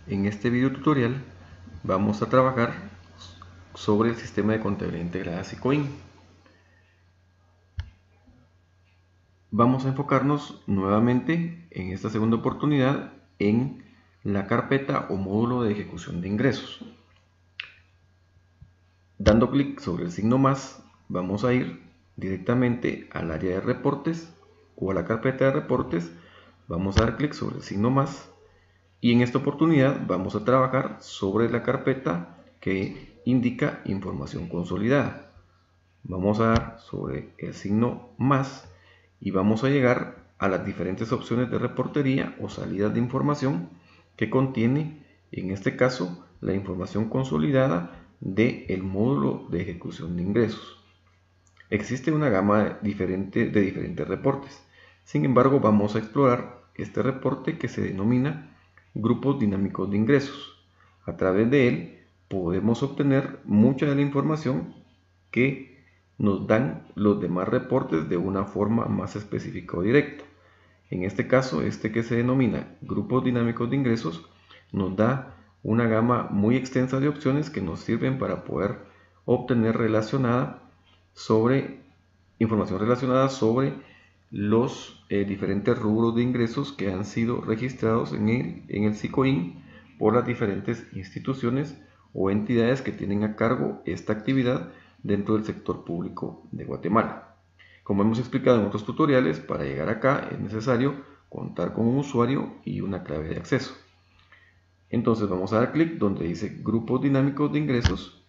En este video tutorial vamos a trabajar sobre el sistema de contabilidad integrada SICOIN. Vamos a enfocarnos nuevamente en esta segunda oportunidad en la carpeta o módulo de ejecución de ingresos. Dando clic sobre el signo más, vamos a ir directamente al área de reportes o a la carpeta de reportes. Vamos a dar clic sobre el signo más y en esta oportunidad vamos a trabajar sobre la carpeta que indica información consolidada. Vamos a dar sobre el signo más y vamos a llegar a las diferentes opciones de reportería o salidas de información que contiene, en este caso, la información consolidada del módulo de ejecución de ingresos. Existe una gama de diferentes reportes. Sin embargo, vamos a explorar este reporte que se denomina grupos dinámicos de ingresos. A través de él podemos obtener mucha de la información que nos dan los demás reportes de una forma más específica o directa. En este caso, este que se denomina grupos dinámicos de ingresos nos da una gama muy extensa de opciones que nos sirven para poder obtener información relacionada sobre los diferentes rubros de ingresos que han sido registrados en el SICOIN por las diferentes instituciones o entidades que tienen a cargo esta actividad dentro del sector público de Guatemala. Como hemos explicado en otros tutoriales, para llegar acá es necesario contar con un usuario y una clave de acceso. Entonces vamos a dar clic donde dice grupos dinámicos de ingresos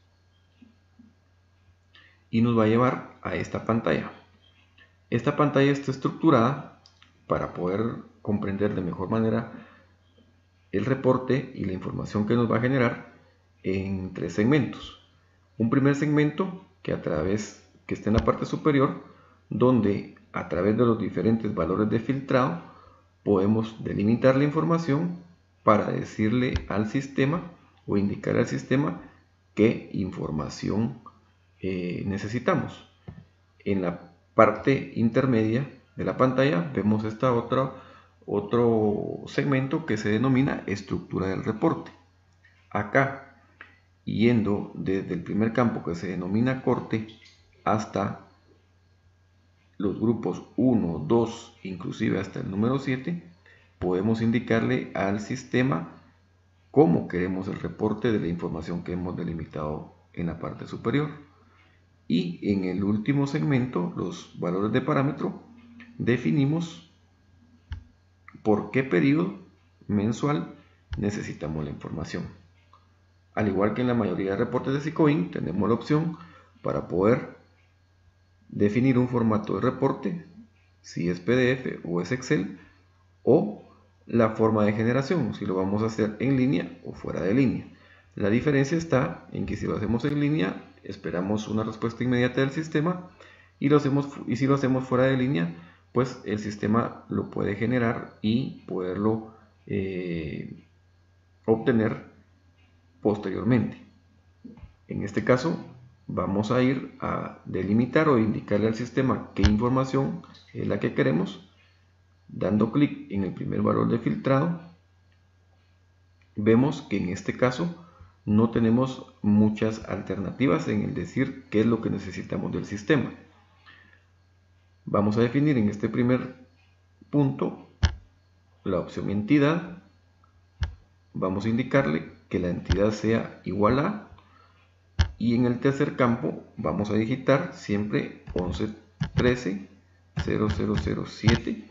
y nos va a llevar a esta pantalla. Esta pantalla está estructurada para poder comprender de mejor manera el reporte y la información que nos va a generar en 3 segmentos. Un primer segmento que está en la parte superior, donde a través de los diferentes valores de filtrado podemos delimitar la información para decirle al sistema o indicar al sistema qué información necesitamos. En la parte intermedia de la pantalla vemos otro segmento que se denomina estructura del reporte. Acá, yendo desde el primer campo que se denomina corte hasta los grupos 1, 2, inclusive hasta el número 7, podemos indicarle al sistema cómo queremos el reporte de la información que hemos delimitado en la parte superior. Y en el último segmento, los valores de parámetro, definimos por qué periodo mensual necesitamos la información. Al igual que en la mayoría de reportes de SICOIN, tenemos la opción para poder definir un formato de reporte, si es PDF o es Excel, o la forma de generación, si lo vamos a hacer en línea o fuera de línea. La diferencia está en que si lo hacemos en línea, esperamos una respuesta inmediata del sistema y si lo hacemos fuera de línea, pues el sistema lo puede generar y poderlo obtener posteriormente. En este caso, vamos a ir a delimitar o indicarle al sistema qué información es la que queremos. Dando clic en el primer valor de filtrado, vemos que en este caso no tenemos muchas alternativas en el decir qué es lo que necesitamos del sistema. Vamos a definir en este primer punto la opción entidad. Vamos a indicarle que la entidad sea igual a, y en el tercer campo vamos a digitar siempre 11130007,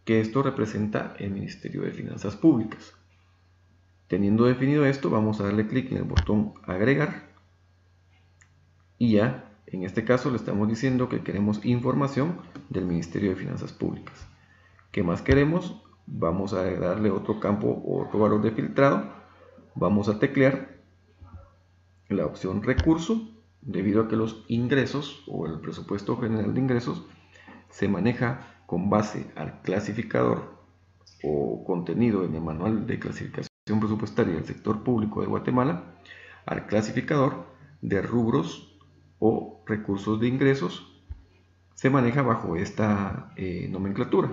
que esto representa el Ministerio de Finanzas Públicas. Teniendo definido esto, vamos a darle clic en el botón agregar y ya en este caso le estamos diciendo que queremos información del Ministerio de Finanzas Públicas. ¿Qué más queremos? Vamos a darle otro campo o otro valor de filtrado. Vamos a teclear la opción recurso, debido a que los ingresos o el presupuesto general de ingresos se maneja con base al clasificador o contenido en el manual de clasificación presupuestaria del sector público de Guatemala, al clasificador de rubros o recursos de ingresos se maneja bajo esta nomenclatura.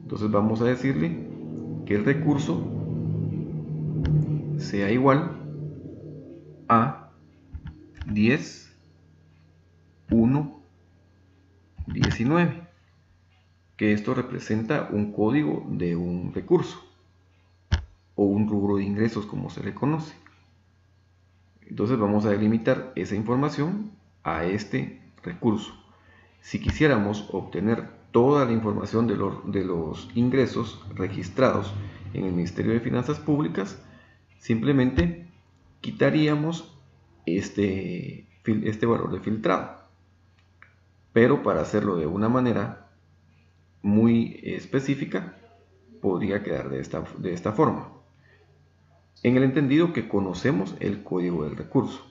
Entonces vamos a decirle que el recurso sea igual a 10, 1, 19, que esto representa un código de un recurso o un rubro de ingresos, como se le conoce. Entonces vamos a delimitar esa información a este recurso. Si quisiéramos obtener toda la información de los ingresos registrados en el Ministerio de Finanzas Públicas, simplemente quitaríamos este valor de filtrado. Pero para hacerlo de una manera muy específica, podría quedar de esta forma, en el entendido que conocemos el código del recurso.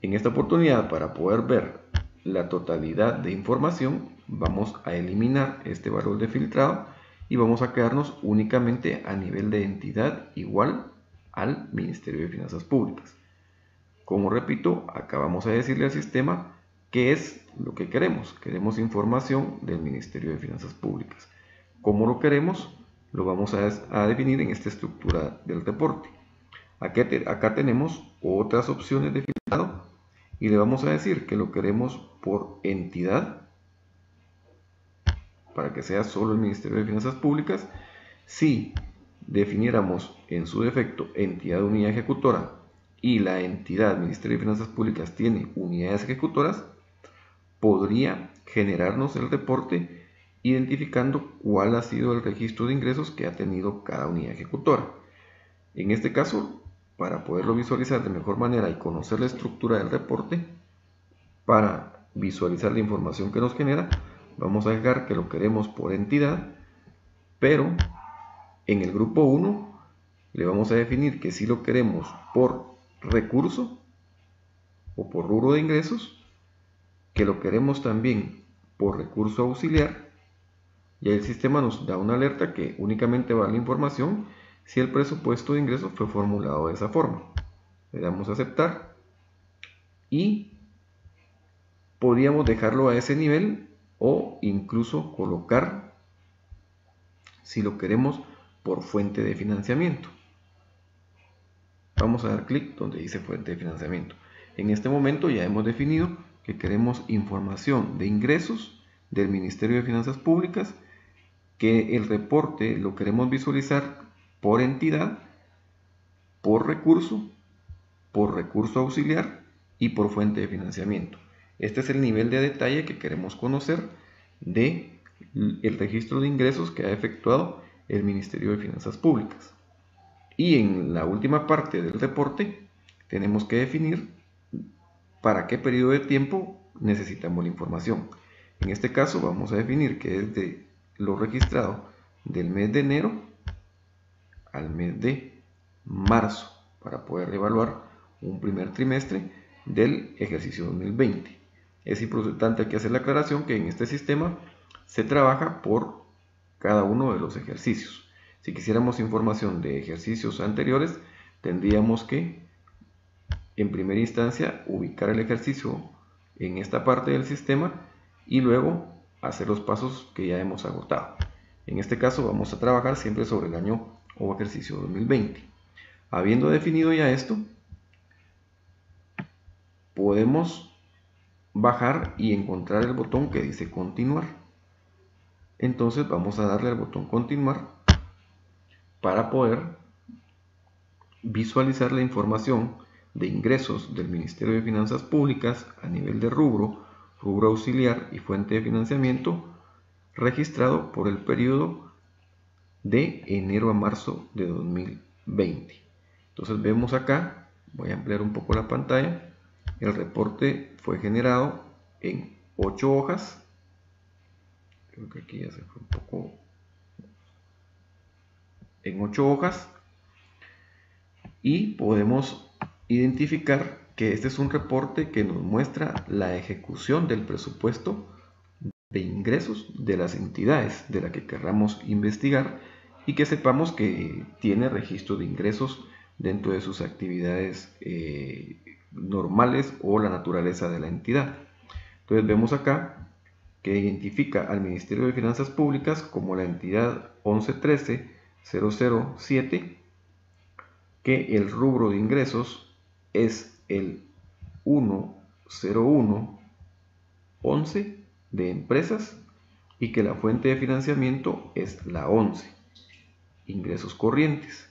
En esta oportunidad, para poder ver la totalidad de información, vamos a eliminar este valor de filtrado y vamos a quedarnos únicamente a nivel de entidad igual al Ministerio de Finanzas Públicas. Como repito, acá vamos a decirle al sistema qué es lo que queremos. Queremos información del Ministerio de Finanzas Públicas. ¿Cómo lo queremos? Lo vamos a definir en esta estructura del reporte. Acá tenemos otras opciones de filtrado y le vamos a decir que lo queremos por entidad, para que sea solo el Ministerio de Finanzas Públicas. Si definiéramos en su defecto entidad de unidad ejecutora y la entidad Ministerio de Finanzas Públicas tiene unidades ejecutoras, podría generarnos el reporte identificando cuál ha sido el registro de ingresos que ha tenido cada unidad ejecutora. En este caso, para poderlo visualizar de mejor manera y conocer la estructura del reporte, para visualizar la información que nos genera, vamos a dejar que lo queremos por entidad, pero en el grupo 1 le vamos a definir que si lo queremos por recurso o por rubro de ingresos, que lo queremos también por recurso auxiliar, y el sistema nos da una alerta que únicamente va a la información si el presupuesto de ingresos fue formulado de esa forma. Le damos a aceptar y podríamos dejarlo a ese nivel o incluso colocar, si lo queremos, por fuente de financiamiento. Vamos a dar clic donde dice fuente de financiamiento. En este momento ya hemos definido que queremos información de ingresos del Ministerio de Finanzas Públicas, que el reporte lo queremos visualizar por entidad, por recurso auxiliar y por fuente de financiamiento. Este es el nivel de detalle que queremos conocer del registro de ingresos que ha efectuado el Ministerio de Finanzas Públicas. Y en la última parte del reporte tenemos que definir para qué periodo de tiempo necesitamos la información. En este caso vamos a definir que es de lo registrado del mes de enero al mes de marzo para poder evaluar un primer trimestre del ejercicio 2020. Es importante aquí hacer la aclaración que en este sistema se trabaja por cada uno de los ejercicios. Si quisiéramos información de ejercicios anteriores, tendríamos que en primera instancia ubicar el ejercicio en esta parte del sistema y luego hacer los pasos que ya hemos agotado. En este caso vamos a trabajar siempre sobre el año o ejercicio 2020. Habiendo definido ya esto, podemos bajar y encontrar el botón que dice continuar. Entonces vamos a darle al botón continuar para poder visualizar la información de ingresos del Ministerio de Finanzas Públicas a nivel de rubro auxiliar y fuente de financiamiento registrado por el periodo de enero a marzo de 2020. Entonces vemos acá, voy a ampliar un poco la pantalla, el reporte fue generado en 8 hojas, creo que aquí ya se fue un poco, en 8 hojas, y podemos identificar que este es un reporte que nos muestra la ejecución del presupuesto de ingresos de las entidades de la que querramos investigar y que sepamos que tiene registro de ingresos dentro de sus actividades normales o la naturaleza de la entidad. Entonces vemos acá que identifica al Ministerio de Finanzas Públicas como la entidad 1113-007 que el rubro de ingresos es el 10111 de empresas y que la fuente de financiamiento es la 11, ingresos corrientes.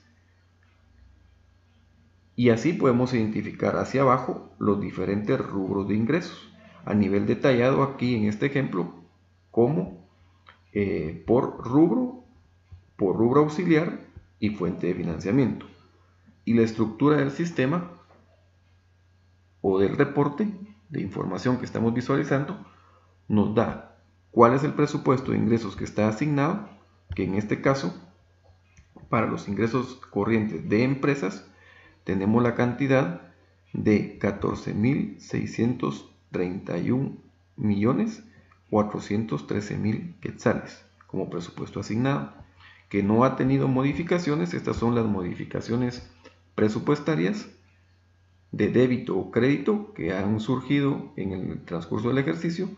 Y así podemos identificar hacia abajo los diferentes rubros de ingresos a nivel detallado aquí en este ejemplo, como por rubro auxiliar y fuente de financiamiento. Y la estructura del sistema o del reporte de información que estamos visualizando nos da cuál es el presupuesto de ingresos que está asignado, que en este caso para los ingresos corrientes de empresas tenemos la cantidad de 14.631.413.000 quetzales como presupuesto asignado, que no ha tenido modificaciones. Estas son las modificaciones presupuestarias de débito o crédito que han surgido en el transcurso del ejercicio,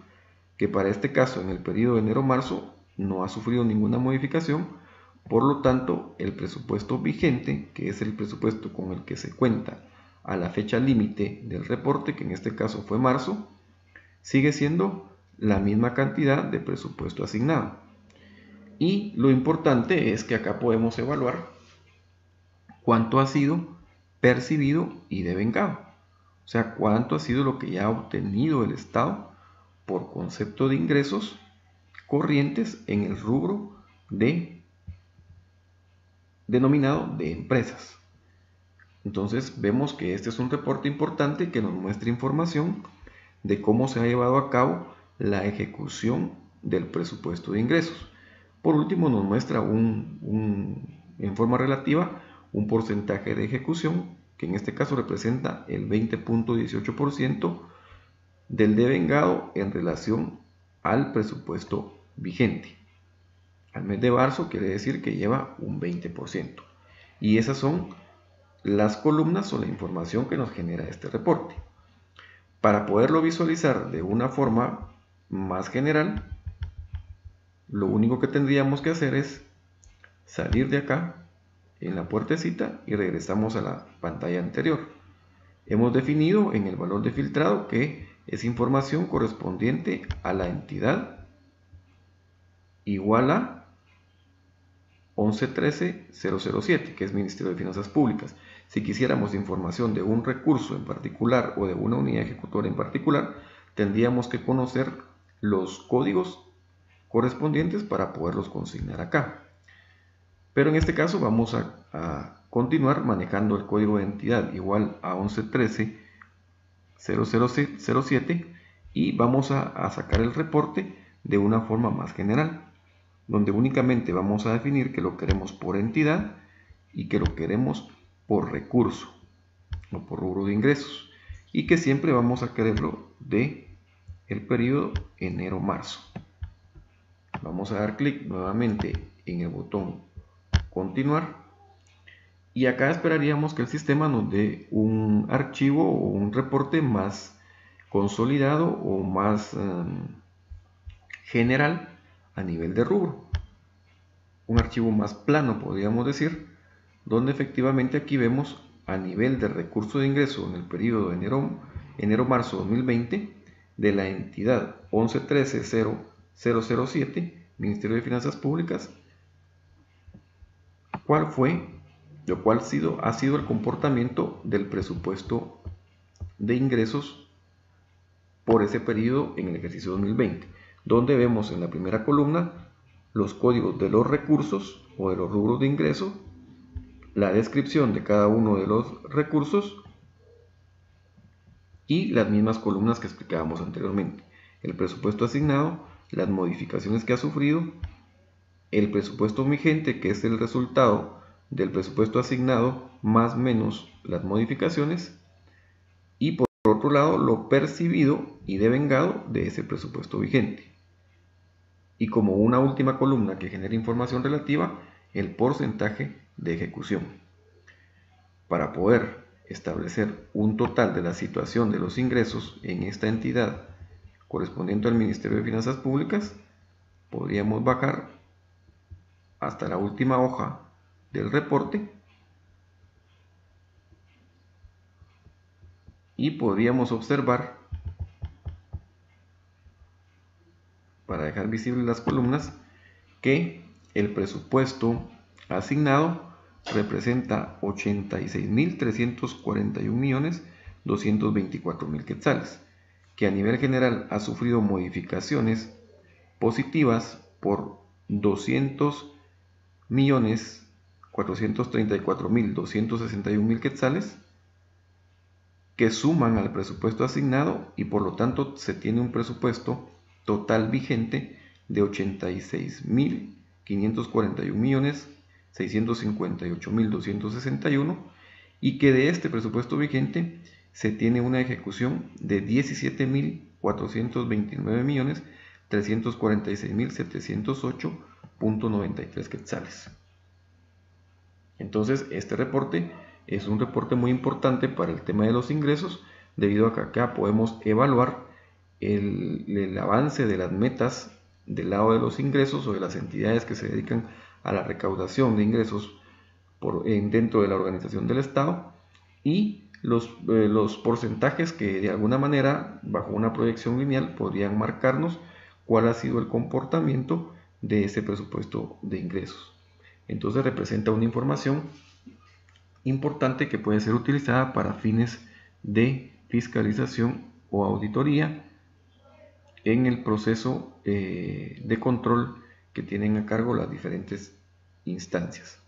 que para este caso en el periodo de enero-marzo no ha sufrido ninguna modificación. Por lo tanto, el presupuesto vigente, que es el presupuesto con el que se cuenta a la fecha límite del reporte, que en este caso fue marzo, sigue siendo la misma cantidad de presupuesto asignado. Y lo importante es que acá podemos evaluar cuánto ha sido percibido y devengado. O sea, cuánto ha sido lo que ya ha obtenido el Estado por concepto de ingresos corrientes en el rubro denominado de empresas. Entonces vemos que este es un reporte importante que nos muestra información de cómo se ha llevado a cabo la ejecución del presupuesto de ingresos. Por último, nos muestra en forma relativa un porcentaje de ejecución que en este caso representa el 20.18% del devengado en relación al presupuesto vigente. Al mes de marzo quiere decir que lleva un 20%. Y esas son las columnas o la información que nos genera este reporte. Para poderlo visualizar de una forma más general, lo único que tendríamos que hacer es salir de acá en la puertecita y regresamos a la pantalla anterior. Hemos definido en el valor de filtrado que es información correspondiente a la entidad igual a 1113.007, que es Ministerio de Finanzas Públicas. Si quisiéramos información de un recurso en particular o de una unidad ejecutora en particular, tendríamos que conocer los códigos correspondientes para poderlos consignar acá. Pero en este caso vamos a continuar manejando el código de entidad igual a 1113.007 y vamos a sacar el reporte de una forma más general, donde únicamente vamos a definir que lo queremos por entidad y que lo queremos por recurso o por rubro de ingresos, y que siempre vamos a quererlo de el periodo enero-marzo. Vamos a dar clic nuevamente en el botón continuar y acá esperaríamos que el sistema nos dé un archivo o un reporte más consolidado o más general a nivel de rubro, un archivo más plano podríamos decir, donde efectivamente aquí vemos a nivel de recurso de ingreso en el periodo de enero-marzo 2020 de la entidad 1113.007 Ministerio de Finanzas Públicas, cuál fue o cuál ha sido el comportamiento del presupuesto de ingresos por ese periodo en el ejercicio 2020, donde vemos en la primera columna los códigos de los recursos o de los rubros de ingreso, la descripción de cada uno de los recursos y las mismas columnas que explicábamos anteriormente. El presupuesto asignado, las modificaciones que ha sufrido, el presupuesto vigente, que es el resultado del presupuesto asignado más menos las modificaciones, y por otro lado lo percibido y devengado de ese presupuesto vigente. Y como una última columna que genera información relativa, el porcentaje de ejecución. Para poder establecer un total de la situación de los ingresos en esta entidad correspondiente al Ministerio de Finanzas Públicas, podríamos bajar hasta la última hoja del reporte y podríamos observar, para dejar visibles las columnas, que el presupuesto asignado representa 86.341.224.000 quetzales, que a nivel general ha sufrido modificaciones positivas por 200.434.261.000 quetzales, que suman al presupuesto asignado, y por lo tanto se tiene un presupuesto total vigente de 86.541.658.261, y que de este presupuesto vigente se tiene una ejecución de 17.429.346.708.93 quetzales. Entonces, este reporte es un reporte muy importante para el tema de los ingresos, debido a que acá podemos evaluar el avance de las metas del lado de los ingresos o de las entidades que se dedican a la recaudación de ingresos dentro de la organización del Estado, y los porcentajes que de alguna manera, bajo una proyección lineal, podrían marcarnos cuál ha sido el comportamiento de ese presupuesto de ingresos. Entonces representa una información importante que puede ser utilizada para fines de fiscalización o auditoría en el proceso de control que tienen a cargo las diferentes instancias.